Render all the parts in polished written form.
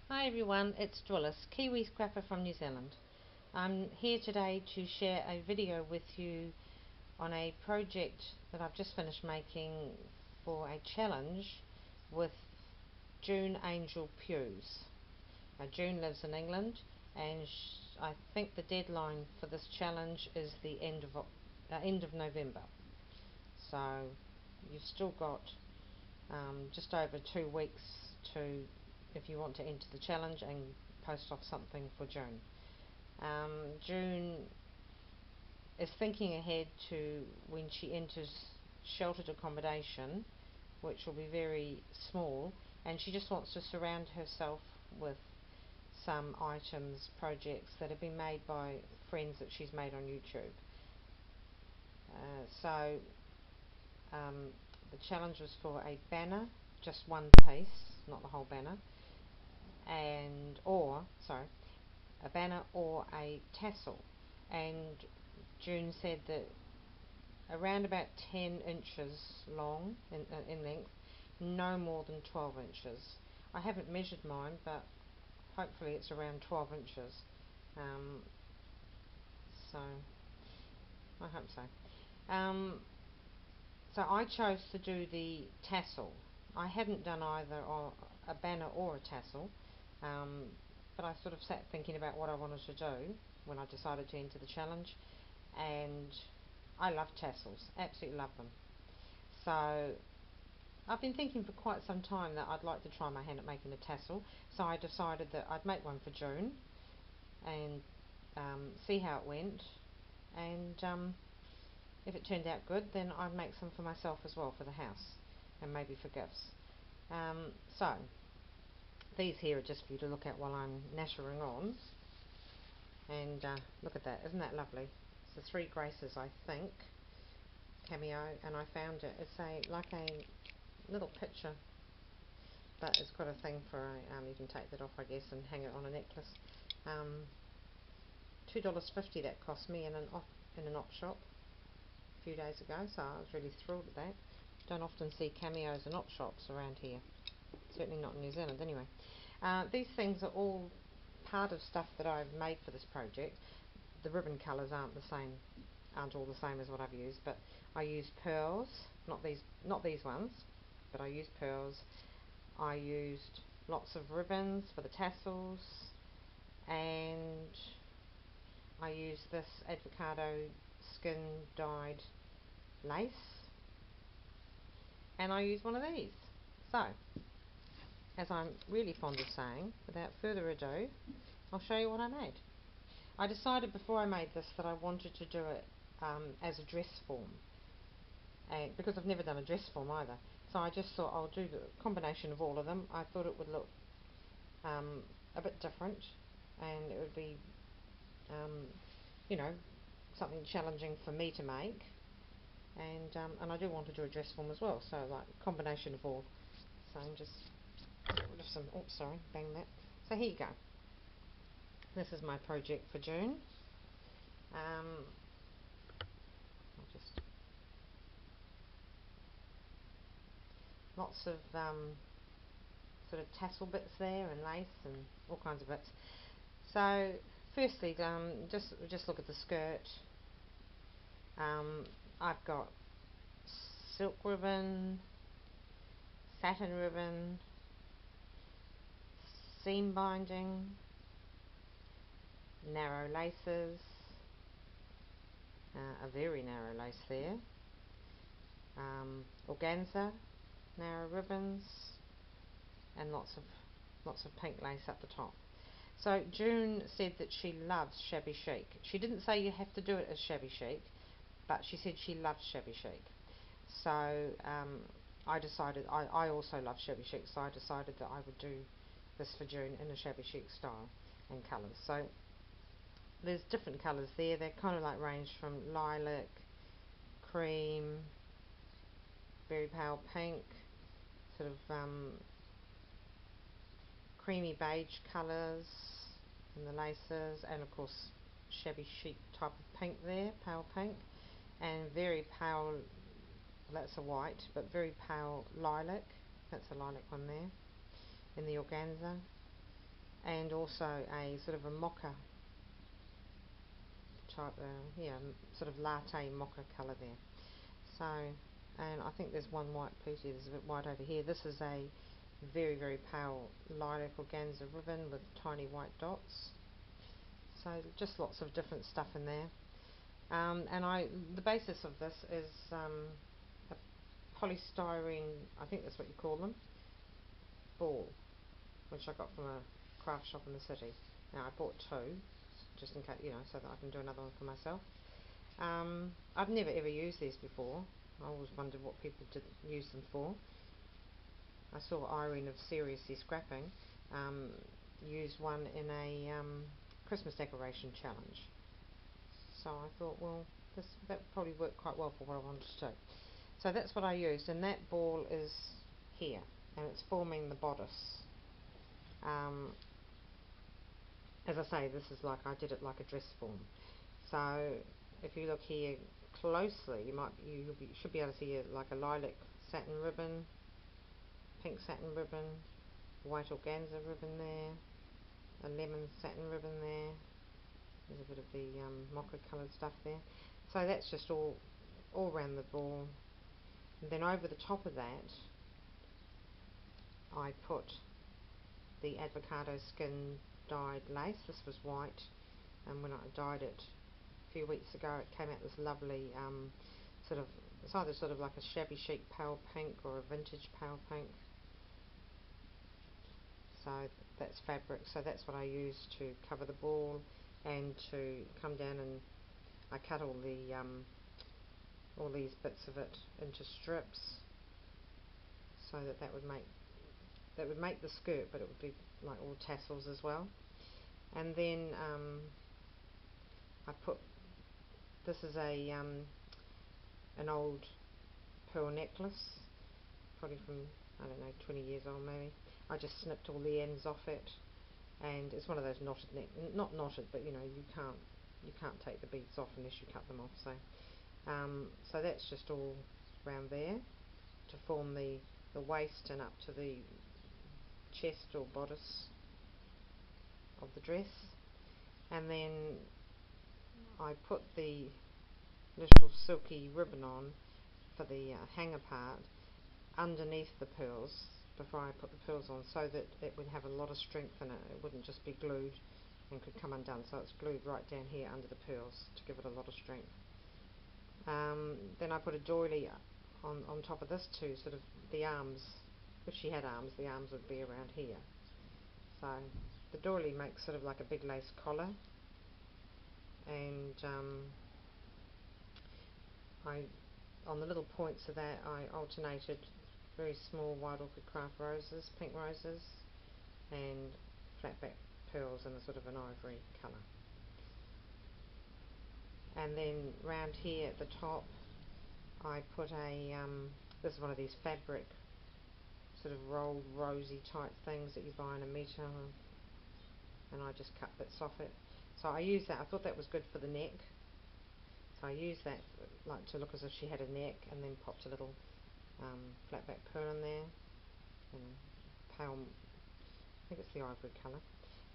Hi everyone, it's Dwillis, Kiwi Scrapper from New Zealand. I'm here today to share a video with you on a project that I've just finished making for a challenge with JuneAngelPews. Now June lives in England and I think the deadline for this challenge is the end of November. So you've still got just over 2 weeks to, if you want to enter the challenge and post off something for June. June is thinking ahead to when she enters sheltered accommodation, which will be very small, and she just wants to surround herself with some items, projects that have been made by friends that she's made on YouTube. The challenge was for a banner, just one piece, not the whole banner, a banner or a tassel. And June said that around about 10 inches long in length, no more than 12 inches. I haven't measured mine, but hopefully it's around 12 inches. So I hope so. So I chose to do the tassel. I hadn't done either a banner or a tassel, but I sort of sat thinking about what I wanted to do when I decided to enter the challenge, and I love tassels, absolutely love them. So I've been thinking for quite some time that I'd like to try my hand at making a tassel, so I decided that I'd make one for June and see how it went, and if it turned out good, then I'd make some for myself as well for the house and maybe for gifts. So these here are just for you to look at while I'm nattering on. And look at that, isn't that lovely? It's the Three Graces, I think, cameo, and I found it. It's like a little picture, but it's got a thing for you can take that off, I guess, and hang it on a necklace. $2.50 that cost me in an op shop a few days ago, so I was really thrilled at that. Don't often see cameos in op shops around here, certainly not in New Zealand anyway. These things are all part of stuff that I've made for this project. The ribbon colours aren't all the same as what I've used, but I used pearls, not these ones, but I used pearls. I used lots of ribbons for the tassels, and I used this avocado skin dyed lace, and I used one of these. So, as I'm really fond of saying, without further ado, I'll show you what I made. I decided before I made this that I wanted to do it as a dress form, because I've never done a dress form either. So I just thought I'll do the combination of all of them. I thought it would look a bit different, and it would be, you know, something challenging for me to make. And I do want to do a dress form as well, so like a combination of all. So I'm just get rid of some, oops, sorry, bang that. So here you go. This is my project for June. I'll just lots of sort of tassel bits there and lace and all kinds of bits. So firstly, just look at the skirt. I've got silk ribbon, satin ribbon, seam binding, narrow laces, a very narrow lace there, organza, narrow ribbons, and lots of pink lace up the top. So June said that she loves Shabby Chic. She didn't say you have to do it as Shabby Chic, but she said she loves Shabby Chic. So I decided, I also love Shabby Chic, so I decided that I would do this for June in a Shabby Chic style and colours. So there's different colours there. They kind of like range from lilac, cream, very pale pink, sort of creamy beige colours in the laces, and of course Shabby Chic type of pink there, pale pink, and very pale, that's a white, but very pale lilac, that's a lilac one there, in the organza. and also a sort of a mocha type, sort of latte mocha colour there. So, and I think there's one white piece here, there's a bit white over here. This is a very, very pale lilac organza ribbon with tiny white dots. So just lots of different stuff in there. And the basis of this is a polystyrene, I think that's what you call them, ball, which I got from a craft shop in the city. Now I bought two, just in case, so that I can do another one for myself. I've never ever used these before. I always wondered what people did use them for. I saw Irene of Seriously Scrapping use one in a Christmas decoration challenge. So I thought, well, that would probably work quite well for what I wanted to do. So that's what I used, and that ball is here, and it's forming the bodice. As I say, this is like I did it like a dress form. So if you look here closely, you should be able to see like a lilac satin ribbon, pink satin ribbon, white organza ribbon there, a lemon satin ribbon there. There's a bit of the mocha coloured stuff there. So that's just all around the ball. And then over the top of that, I put the avocado skin dyed lace. This was white, and when I dyed it a few weeks ago, it came out this lovely it's either sort of like a Shabby Chic pale pink or a vintage pale pink. So that's fabric. So that's what I used to cover the ball, and to come down, and I cut all these bits of it into strips, so that would make the skirt, but it would be like all tassels as well. And then I put, this is an old pearl necklace, probably from, I don't know, 20 years old maybe. I just snipped all the ends off it, and it's one of those knotted not knotted, but you can't take the beads off unless you cut them off. So that's just all around there to form the waist and up to the chest or bodice of the dress. And then I put the little silky ribbon on for the hanger part underneath the pearls before I put the pearls on, so that it would have a lot of strength in it. It wouldn't just be glued and could come undone. So it's glued right down here under the pearls to give it a lot of strength. Then I put a doily on top of this too, sort of the arms. If she had arms, the arms would be around here. So the doily makes sort of like a big lace collar, and on the little points of that, I alternated very small Wild Orchid Craft roses, pink roses, and flatback pearls in a sort of an ivory colour. And then round here at the top, I put this is one of these fabric sort of rolled rosy type things that you buy in a meter, and I just cut bits off it. So I used that. I thought that was good for the neck. So I used that like to look as if she had a neck, and then popped a little flatback pearl in there, and pale, I think it's the ivory colour.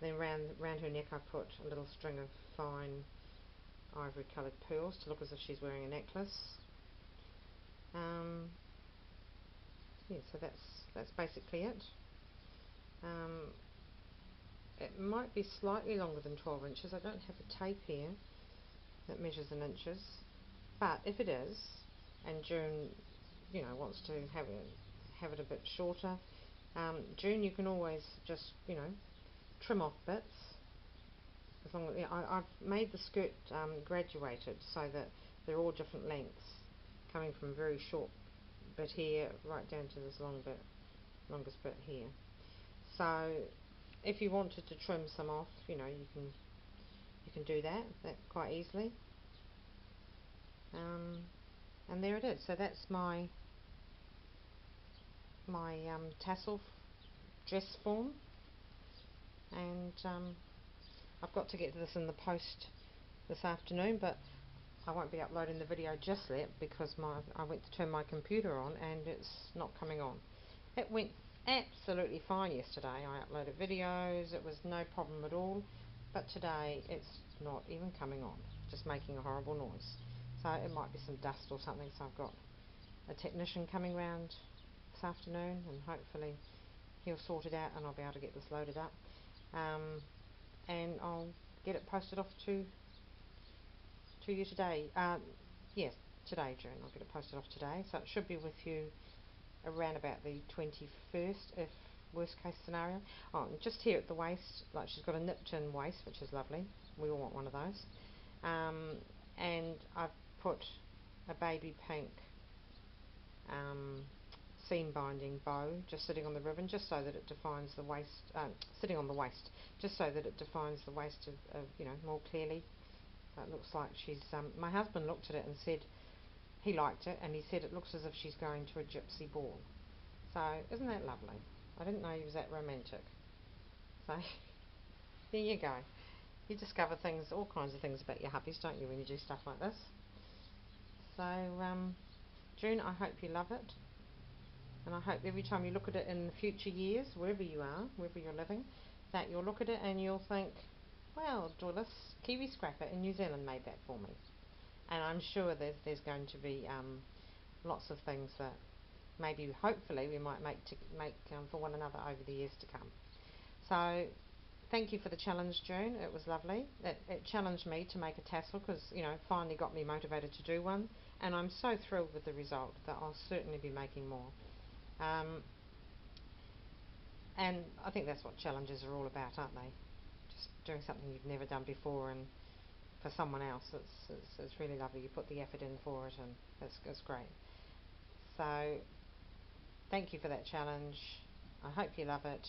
Then round her neck I put a little string of fine ivory coloured pearls to look as if she's wearing a necklace. Yeah, so that's basically it. It might be slightly longer than 12 inches. I don't have a tape here that measures in inches, but if it is, and June wants to have it a bit shorter, June, you can always just trim off bits. As long as I've made the skirt graduated, so that they're all different lengths, coming from a very short bit here right down to this longest bit here. So if you wanted to trim some off, you can do that quite easily. And there it is. So that's my tassel dress form, and I've got to get this in the post this afternoon, but I won't be uploading the video just yet because I went to turn my computer on and it's not coming on. It went absolutely fine yesterday. I uploaded videos, it was no problem at all, but today it's not even coming on, just making a horrible noise. So it might be some dust or something, so I've got a technician coming round this afternoon and hopefully he'll sort it out and I'll be able to get this loaded up. And I'll get it posted off to you today. Yes, today, June. I'll get it posted off today, so it should be with you around about the 21st, if worst case scenario. Oh, and just here at the waist, like she's got a nipped in waist, which is lovely. We all want one of those. And I've put a baby pink seam binding bow just sitting on the ribbon, just so that it defines the waist, sitting on the waist, just so that it defines the waist of more clearly. So it looks like she's, my husband looked at it and said he liked it, and he said it looks as if she's going to a gypsy ball. So isn't that lovely? I didn't know he was that romantic. So there you go. You discover things, all kinds of things about your hubbies, don't you, when you do stuff like this? So June, I hope you love it, and I hope every time you look at it in the future years, wherever you are, wherever you're living, that you'll look at it and you'll think, well, Doyllis, Kiwi Scrapper in New Zealand made that for me. And I'm sure there's going to be lots of things that maybe, hopefully, we might make for one another over the years to come. So thank you for the challenge, June. It was lovely. It challenged me to make a tassel because, finally got me motivated to do one. And I'm so thrilled with the result that I'll certainly be making more. And I think that's what challenges are all about, aren't they? Just doing something you've never done before, and for someone else, it's really lovely. You put the effort in for it, and it's great. So thank you for that challenge. I hope you love it,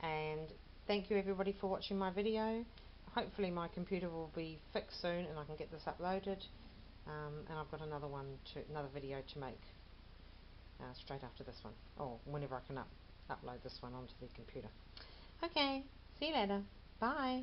and thank you everybody for watching my video. Hopefully my computer will be fixed soon and I can get this uploaded, and I've got another video to make straight after this one, or whenever I can upload this one onto the computer. Okay, see you later. Bye.